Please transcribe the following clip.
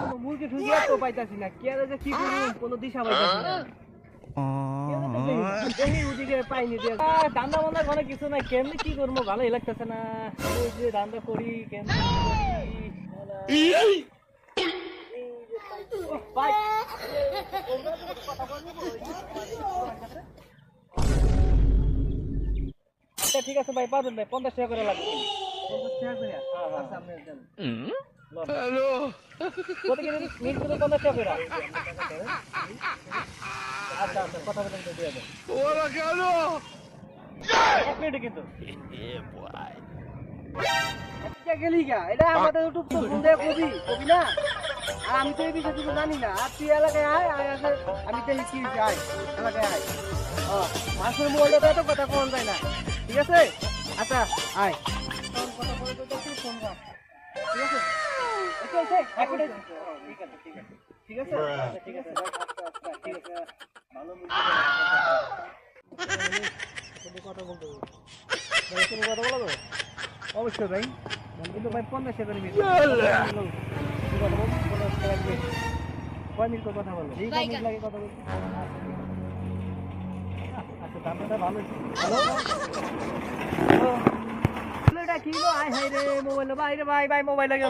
কোনো মুরগি ঠুরগি আর তো পাইতাছি না কে যে কি করব কোনো দিশা পাইতাছি না দেখি ওদিকে পাইনি যে ধান্দা মান্দা ঘরে কিছু নাই কেমনি কি করবো ভালোই লাগতেছে না ওই যে ধান্দা করি কেমনি করি আচ্ছা ঠিক আছে ভাই পাবেন ভাই 50 টাকা করে লাগবে 50 টাকা করে আচ্ছা আপনি দেন হ্যালো কত করে মিট করে 50 টাকা করে আচ্ছা আচ্ছা কথা বলেন তো দিয়ে দেন ওরা কেন এক মিনিট কিন্তু এ ভাই আচ্ছা গেলি গা এটা আমাদের ইউটিউব তো বন্ধে কবি না আর আমি তো এই বিষয়ে কিছু জানি না আর তুই এলাকায় আয় আমি দেখি কি যাই এলাকায় আয় মাসের মোবাইলটা তো কথা কোন যায় না ঠিক আছে আচ্ছা আয় কথা বলে তো তুই ফোন কর ঠিক আছে ওকে ওকে এক মিনিট ঠিক আছে ঠিক আছে আচ্ছা ঠিক আছে আচ্ছা ঠিক আছে ভালো মুখে কথা বলতে ভাই তুমি কথা বলো অবশ্যই ভাই কিন্তু ভাই 50 টাকা নিবি কয় মিনিট কথা বলো এই মিনিট লাগে কথা বলতে আচ্ছা দামটা ভালো হ্যালো এটা কি আয় হাই রে মোবাইল ভাই রে ভাই মোবাইল লাগে